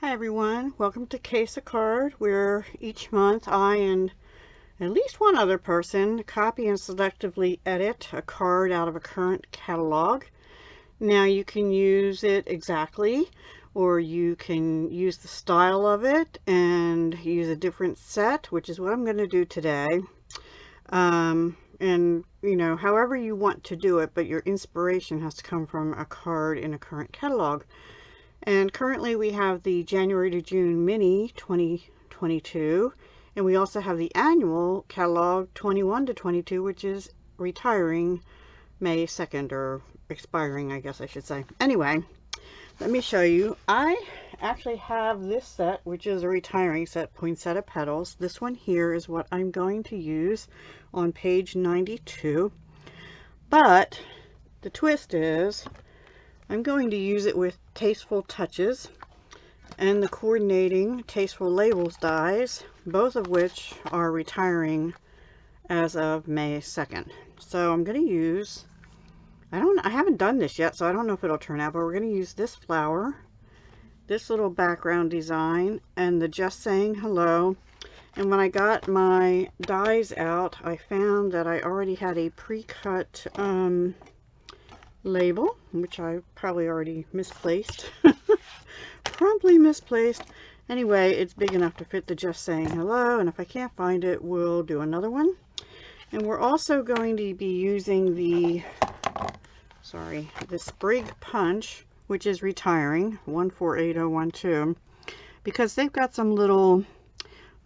Hi everyone, welcome to Case a Card, where each month I and at least one other person copy and selectively edit a card out of a current catalog. Now you can use it exactly, or you can use the style of it and use a different set, which is what I'm going to do today. And you know, however you want to do it, but your inspiration has to come from a card in a current catalog. And currently we have the January to June mini 2022, and we also have the annual catalog 21 to 22, which is retiring May 2nd, or expiring, I guess I should say. Anyway, let me show you. I actually have this set, which is a retiring set, poinsettia petals. This one here is what I'm going to use on page 92. But the twist is I'm going to use it with Tasteful Touches and the coordinating Tasteful Labels dies, both of which are retiring as of May 2nd. So I'm going to use, I haven't done this yet, so I don't know if it'll turn out, but we're going to use this flower, this little background design, and the Just Saying Hello. And when I got my dies out, I found that I already had a pre-cut label, which I probably already misplaced. Promptly misplaced. Anyway, it's big enough to fit the Just Saying Hello, and if I can't find it, we'll do another one. And we're also going to be using the Sprig Punch, which is retiring, 148012, because they've got some little,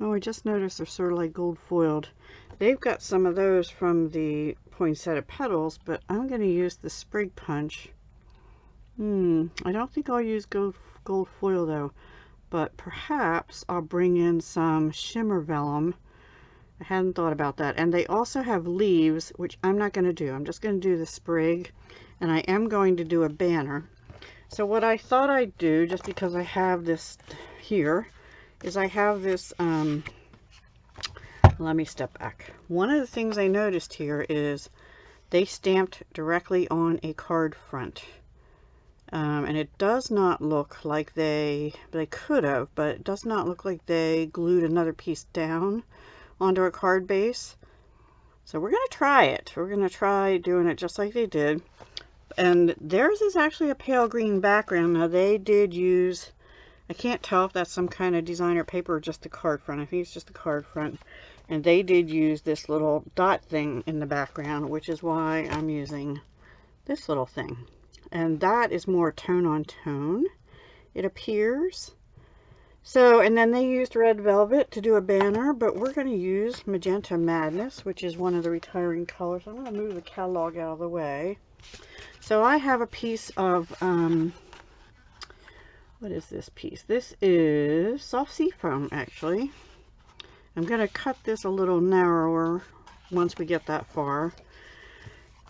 oh, I just noticed they're sort of like gold foiled. They've got some of those from the poinsettia petals, but I'm going to use the Sprig Punch. I don't think I'll use gold foil though, but perhaps I'll bring in some shimmer vellum. I hadn't thought about that. And they also have leaves, which I'm not going to do. I'm just going to do the sprig, and I am going to do a banner. So what I thought I'd do, just because I have this here, is I have this, let me step back. One of the things I noticed here is they stamped directly on a card front. And it does not look like they could have, but it does not look like they glued another piece down onto a card base. So we're going to try it. We're going to try doing it just like they did. And theirs is actually a pale green background. Now they did use, I can't tell if that's some kind of designer paper or just the card front. I think it's just the card front. And they did use this little dot thing in the background, which is why I'm using this little thing. And that is more tone on tone, it appears. So, and then they used red velvet to do a banner, but we're going to use Magenta Madness, which is one of the retiring colors. I'm going to move the catalog out of the way. So I have a piece of, what is this piece? This is soft sea foam, actually. I'm going to cut this a little narrower once we get that far.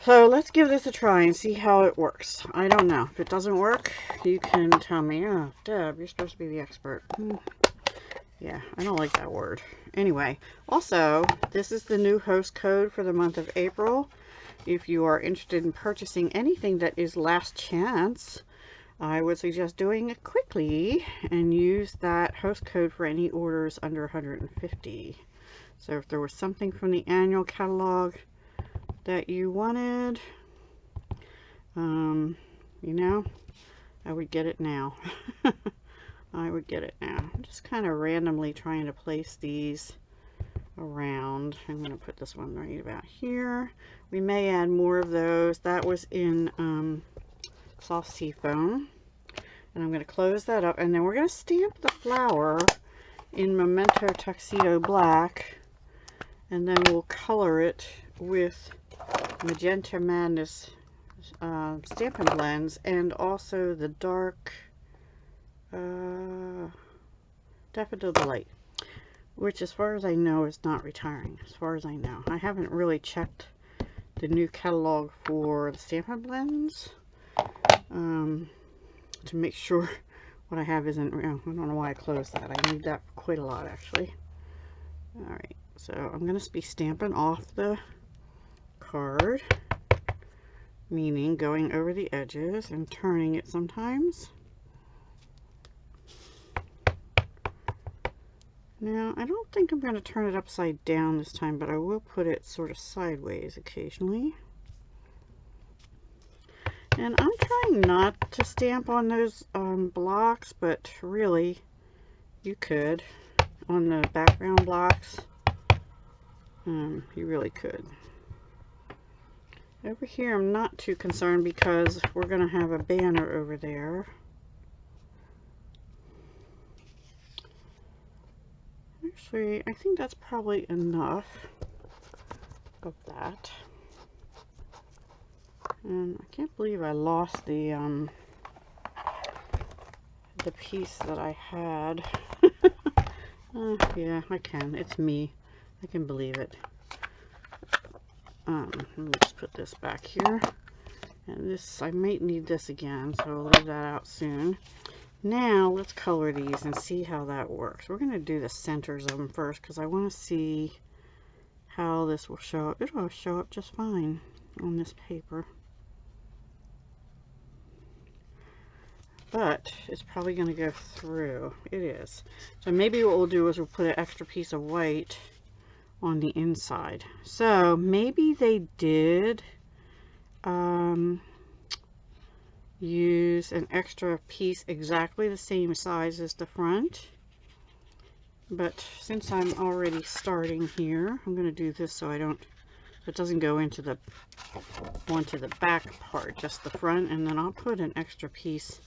So let's give this a try and see how it works. I don't know. If it doesn't work, you can tell me, oh, Deb, you're supposed to be the expert. Yeah, I don't like that word. Anyway, also, this is the new host code for the month of April. If you are interested in purchasing anything that is last chance, I would suggest doing it quickly and use that host code for any orders under 150. So if there was something from the annual catalog that you wanted, you know, I would get it now. I would get it now. I'm just kind of randomly trying to place these around. I'm going to put this one right about here. We may add more of those. That was in soft sea foam. And I'm going to close that up, and then we're going to stamp the flower in Memento Tuxedo Black, and then we'll color it with Magenta Madness Stampin' blends, and also the dark Daffodil Delight, which as far as I know is not retiring, as far as I know. I haven't really checked the new catalog for the Stampin' blends to make sure what I have isn't, I don't know why I closed that. I need that quite a lot, actually. Alright, so I'm going to be stamping off the card, meaning going over the edges and turning it sometimes. Now, I don't think I'm going to turn it upside down this time, but I will put it sort of sideways occasionally. And I'm trying not to stamp on those blocks, but really, you could. On the background blocks, you really could. Over here, I'm not too concerned because we're going to have a banner over there. Actually, I think that's probably enough of that. And I can't believe I lost the piece that I had. Yeah, I can. It's me. I can believe it. Let me just put this back here. And this, I might need this again, so I'll leave that out soon. Now, let's color these and see how that works. We're going to do the centers of them first because I want to see how this will show up. It'll show up just fine on this paper. But it's probably going to go through. It is. So maybe what we'll do is we'll put an extra piece of white on the inside. So maybe they did use an extra piece exactly the same size as the front. But since I'm already starting here, I'm going to do this so it doesn't go into the back part, just the front, and then I'll put an extra piece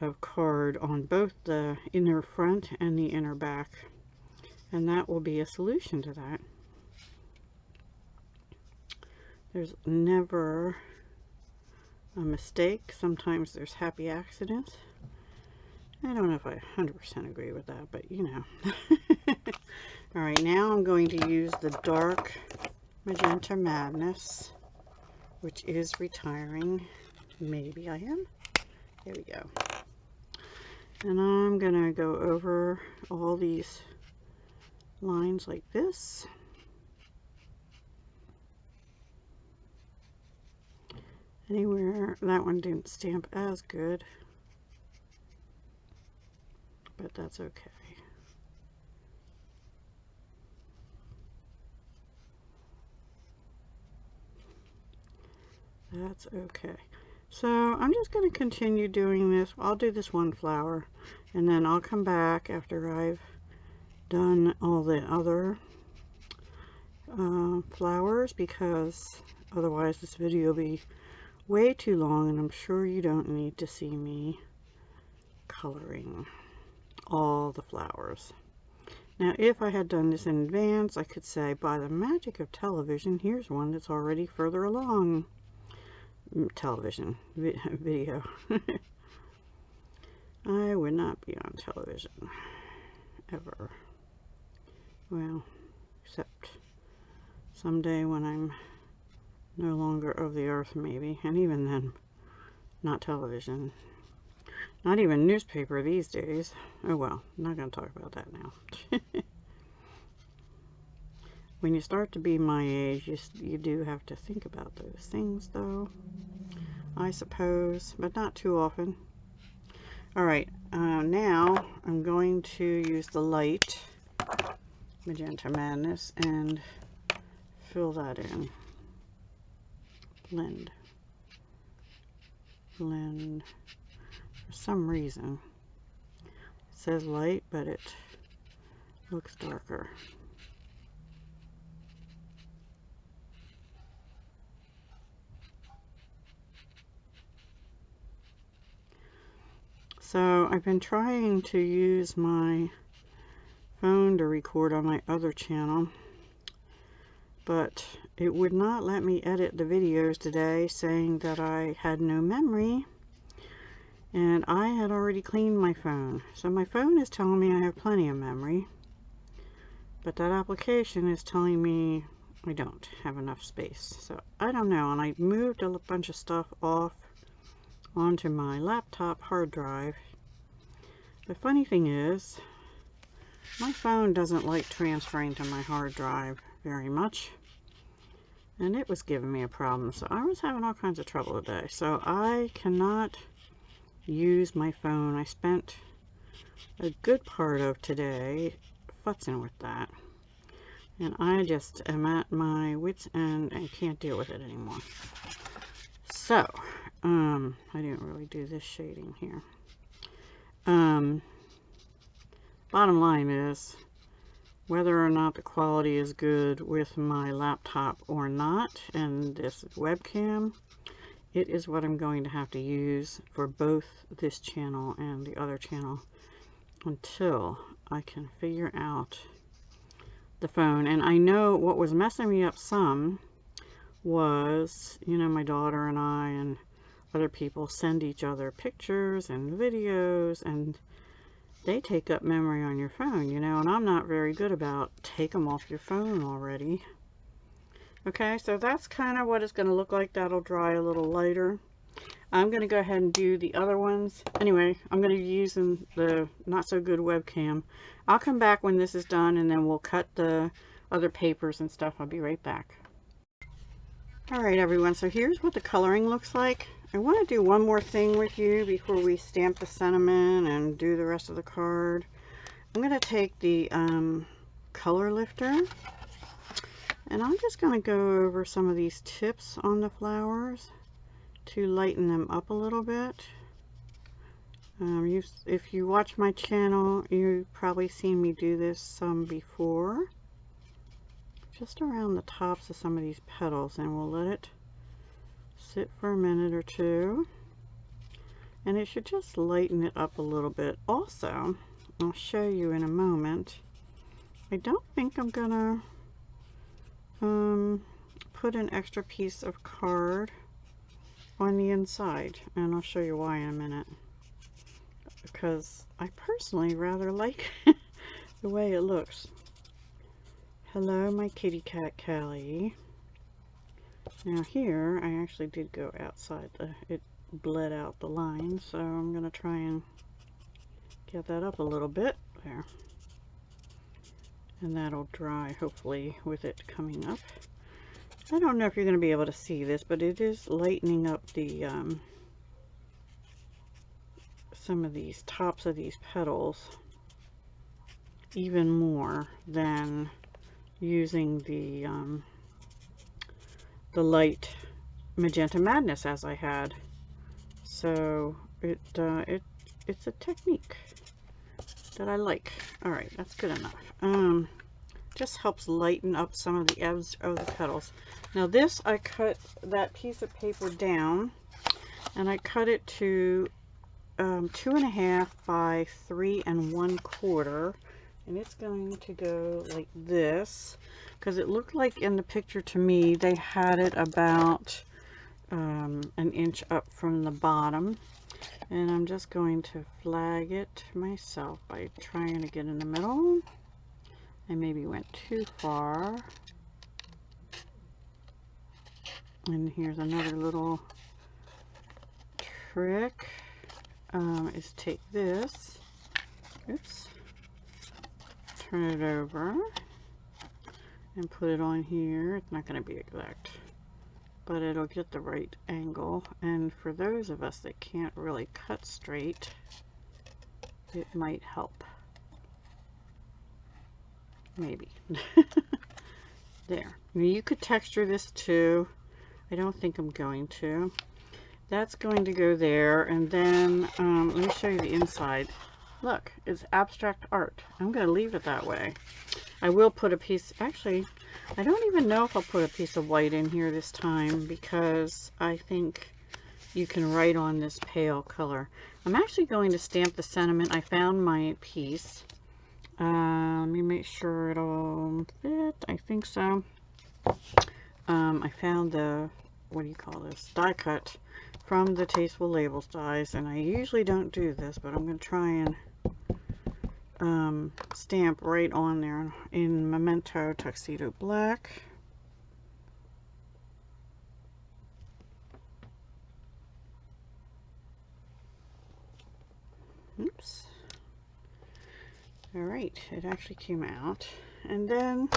of card on both the inner front and the inner back, and that will be a solution to that. There's never a mistake. Sometimes there's happy accidents. I don't know if I 100% agree with that, but you know. Alright, now I'm going to use the dark Magenta Madness, which is retiring. Maybe I am. There we go. And I'm going to go over all these lines like this. Anywhere, that one didn't stamp as good, but that's okay. That's okay. So I'm just going to continue doing this. I'll do this one flower, and then I'll come back after I've done all the other flowers, because otherwise this video will be way too long, and I'm sure you don't need to see me coloring all the flowers. Now, if I had done this in advance, I could say, by the magic of television, here's one that's already further along. Television, video. I would not be on television, ever. Well, except someday when I'm no longer of the earth, maybe. And even then, not television. Not even newspaper these days. Oh well, I'm not going to talk about that now. When you start to be my age, you do have to think about those things, though, I suppose, but not too often. Alright, now I'm going to use the light Magenta Madness and fill that in. Blend. Blend. For some reason, it says light, but it looks darker. So I've been trying to use my phone to record on my other channel, but it would not let me edit the videos today, saying that I had no memory, and I had already cleaned my phone. So my phone is telling me I have plenty of memory, but that application is telling me I don't have enough space. So I don't know, and I moved a bunch of stuff off onto my laptop hard drive. The funny thing is, my phone doesn't like transferring to my hard drive very much, and it was giving me a problem. So I was having all kinds of trouble today, so I cannot use my phone. I spent a good part of today futzing with that. And I just am at my wit's end and can't deal with it anymore. So, I didn't really do this shading here. Bottom line is, whether or not the quality is good with my laptop or not, and this webcam, it is what I'm going to have to use for both this channel and the other channel until I can figure out the phone. And I know what was messing me up some was, you know, my daughter and I and other people send each other pictures and videos, and they take up memory on your phone, you know, and I'm not very good about take them off your phone already. Okay, so that's kind of what it's going to look like. That'll dry a little lighter. I'm going to go ahead and do the other ones. Anyway, I'm going to be using the not so good webcam. I'll come back when this is done, and then we'll cut the other papers and stuff. I'll be right back. Alright everyone, so here's what the coloring looks like. I want to do one more thing with you before we stamp the sentiment and do the rest of the card. I'm going to take the color lifter, and I'm just going to go over some of these tips on the flowers to lighten them up a little bit. If you watch my channel, you've probably seen me do this some before. Just around the tops of some of these petals, and we'll let it sit for a minute or two, and it should just lighten it up a little bit. Also, I'll show you in a moment, I don't think I'm gonna put an extra piece of card on the inside, and I'll show you why in a minute, because I personally rather like the way it looks. Hello, my kitty cat Callie. Now here, I actually did go outside. It bled out the line, so I'm going to try and get that up a little bit. There. And that'll dry, hopefully, with it coming up. I don't know if you're going to be able to see this, but it is lightening up the some of these tops of these petals even more than using the light Magenta Madness as I had. So it's a technique that I like. Alright, that's good enough. Just helps lighten up some of the edges of the petals. Now this, I cut that piece of paper down, and I cut it to 2.5 by 3 1/4, and it's going to go like this, because it looked like in the picture to me they had it about an inch up from the bottom, and I'm just going to flag it myself by trying to get in the middle. I maybe went too far. And here's another little trick, is take this, oops, turn it over and put it on here. It's not going to be exact, but it'll get the right angle, and for those of us that can't really cut straight, it might help. Maybe. There. You could texture this too. I don't think I'm going to. That's going to go there, and then let me show you the inside. Look, it's abstract art. I'm going to leave it that way. I will put a piece, actually, I don't even know if I'll put a piece of white in here this time, because I think you can write on this pale color. I'm actually going to stamp the sentiment. I found my piece. Let me make sure it'll fit. I think so. I found the, what do you call this, die cut from the Tasteful Labels dies, and I usually don't do this, but I'm going to try and stamp right on there in Memento Tuxedo Black. Oops. Alright, it actually came out. And then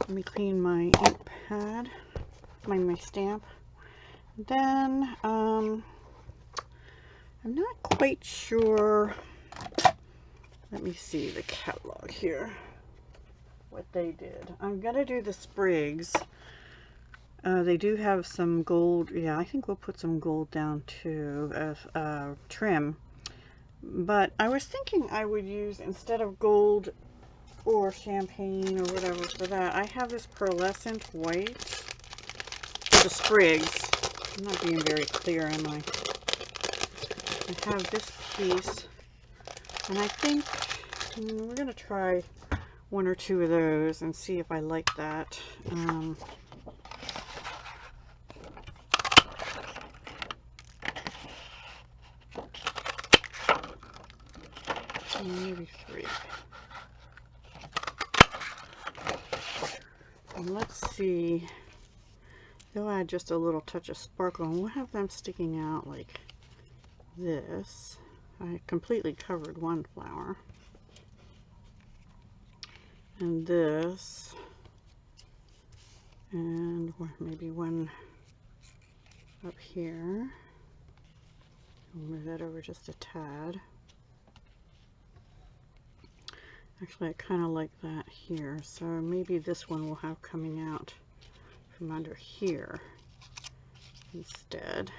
let me clean my ink pad, my stamp. Then I'm not quite sure. Let me see the catalog here, what they did. I'm gonna do the sprigs. They do have some gold. Yeah, I think we'll put some gold down too as trim. But I was thinking I would use, instead of gold or champagne or whatever for that, I have this pearlescent white for the sprigs. I'm not being very clear, am I? I have this piece, and I think we're going to try one or two of those and see if I like that. Maybe 3. And let's see, they'll add just a little touch of sparkle, and we'll have them sticking out like this. I completely covered one flower. And this. And maybe one up here. I'll move that over just a tad. Actually, I kind of like that here, so maybe this one will have coming out from under here instead.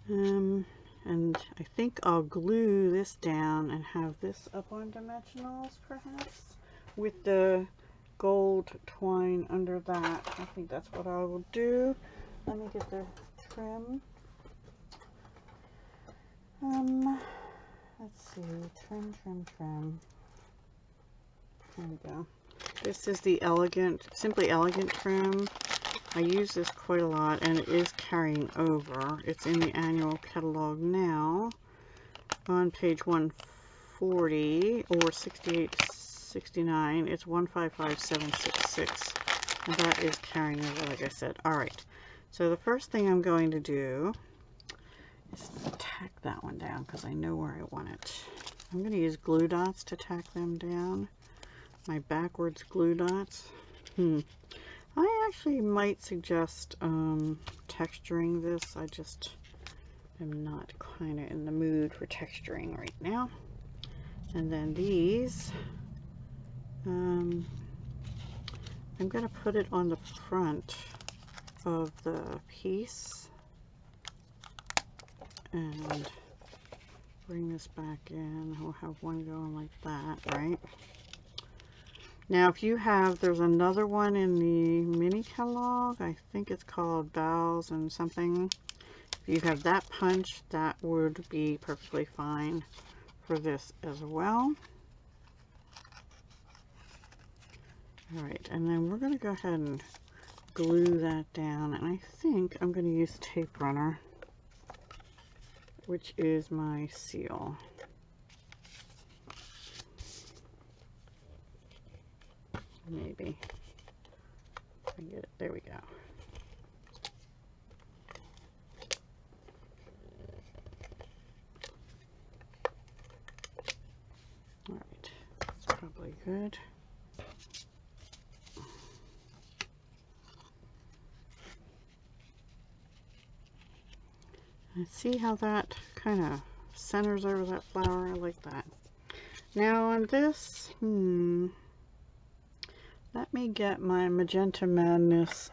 And I think I'll glue this down and have this up on dimensionals, perhaps, with the gold twine under that. I think that's what I will do. Let me get the trim. Let's see, trim. There we go. This is the Simply Elegant trim. I use this quite a lot, and it is carrying over. It's in the annual catalog now on page 140 or 68 to 69. It's 155766, and that is carrying over, like I said. All right, so the first thing I'm going to do is tack that one down because I know where I want it. I'm going to use glue dots to tack them down. My backwards glue dots. I actually might suggest texturing this. I just am not kind of in the mood for texturing right now. And then these, I'm going to put it on the front of the piece and bring this back in. We'll have one going like that, right? Now, if you have, there's another one in the mini catalog. I think it's called Bows and something. If you have that punch, that would be perfectly fine for this as well. All right, and then we're going to go ahead and glue that down. And I think I'm going to use tape runner, which is my seal. Maybe. I get it. There we go. All right. That's probably good. And see how that kind of centers over that flower? I like that. Now on this, let me get my Magenta Madness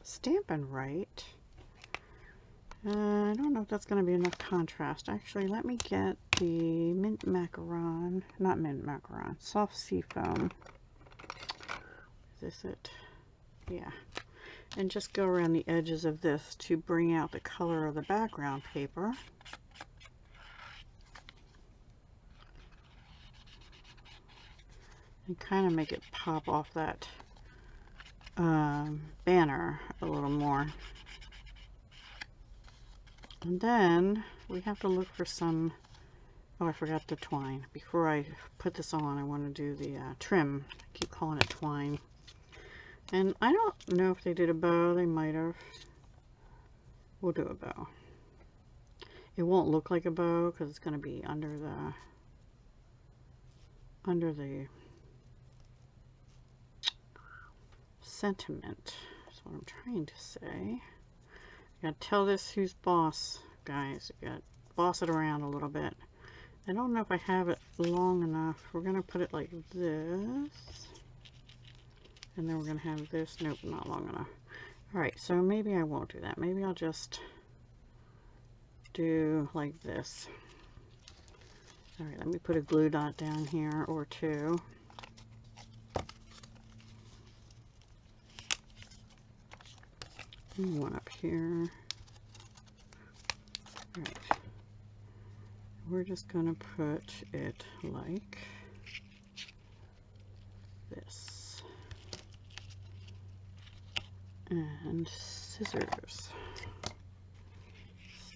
Stampin' right. I don't know if that's going to be enough contrast. Actually, let me get the Mint Macaron, not Mint Macaron, Soft Sea Foam. Is this it? Yeah. And just go around the edges of this to bring out the color of the background paper. And kind of make it pop off that banner a little more. And then we have to look for some, oh, I forgot the twine. Before I put this on, I want to do the trim. I keep calling it twine. And I don't know if they did a bow. They might have. We'll do a bow. It won't look like a bow because it's going to be under the sentiment. That's what I'm trying to say. You gotta tell this who's boss, guys. You gotta boss it around a little bit. I don't know if I have it long enough. We're going to put it like this. And then we're going to have this. Nope, not long enough. Alright, so maybe I won't do that. Maybe I'll just do like this. Alright, let me put a glue dot down here or two. And one up here. Alright. We're just going to put it like this. And scissors.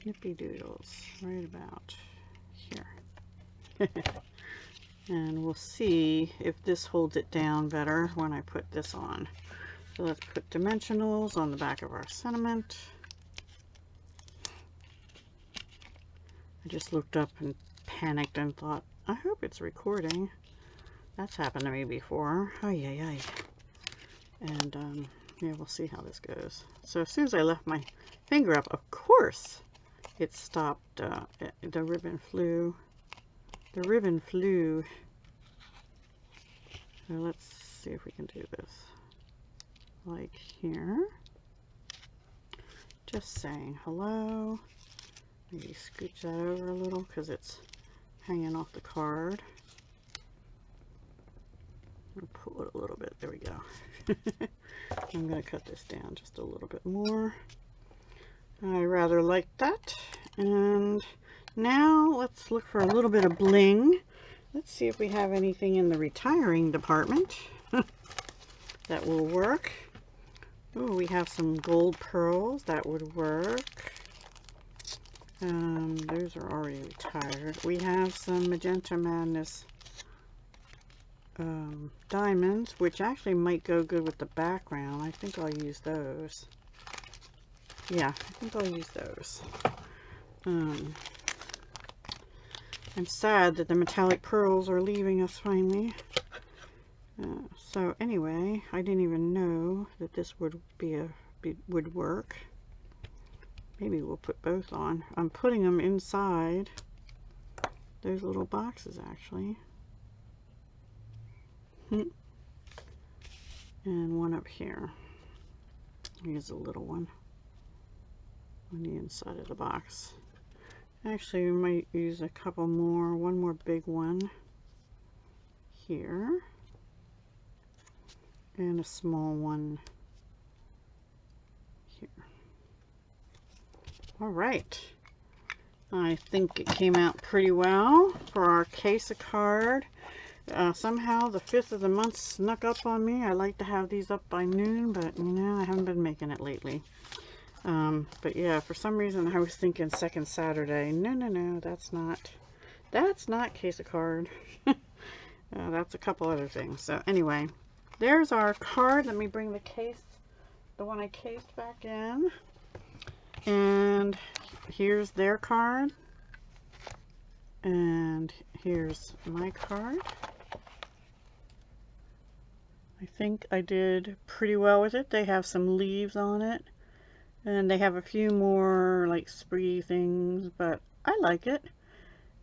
Snippy doodles right about here. And we'll see if this holds it down better when I put this on. So let's put dimensionals on the back of our sentiment. I just looked up and panicked and thought, I hope it's recording. That's happened to me before. Ay, ay, ay. And yeah, we'll see how this goes. So as soon as I left my finger up, of course, it stopped. The ribbon flew. The ribbon flew. So let's see if we can do this. Like here. Just saying hello. Maybe scooch that over a little because it's hanging off the card. I'll pull it a little bit. There we go. I'm going to cut this down just a little bit more. I rather like that. And now let's look for a little bit of bling. Let's see if we have anything in the retiring department that will work. Oh, we have some gold pearls. That would work. Those are already retired. We have some Magenta Madness diamonds, which actually might go good with the background. I think I'll use those. Yeah, I think I'll use those. I'm sad that the metallic pearls are leaving us finally. So anyway, I didn't even know that this would would work. Maybe we'll put both on. I'm putting them inside those little boxes actually. And one up here. Here's a little one on the inside of the box. Actually, we might use a couple more. One more big one here. And a small one here. All right. I think it came out pretty well for our case of card. Somehow the 5th of the month snuck up on me. I like to have these up by noon, but you know, I haven't been making it lately. But yeah, for some reason I was thinking second Saturday. No, that's not case of card. That's a couple other things. So anyway, there's our card. Let me bring the case, the one I cased back in. And here's their card. And here's my card. I think I did pretty well with it. They have some leaves on it. And they have a few more like spree things, but I like it.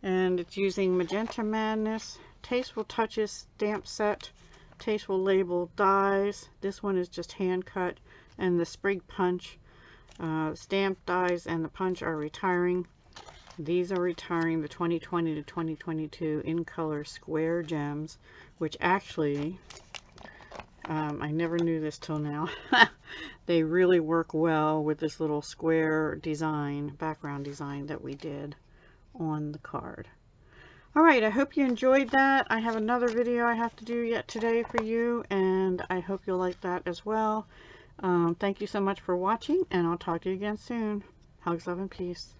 And it's using Magenta Madness, Tasteful Touches stamp set, Tasteful label dies. This one is just hand cut, and the sprig punch. Stamp dies and the punch are retiring. These are retiring the 2020 to 2022 in color square gems, which actually, I never knew this till now. They really work well with this little square design, background design that we did on the card. Alright, I hope you enjoyed that. I have another video I have to do yet today for you, and I hope you'll like that as well. Thank you so much for watching, and I'll talk to you again soon. Hugs, love, and peace.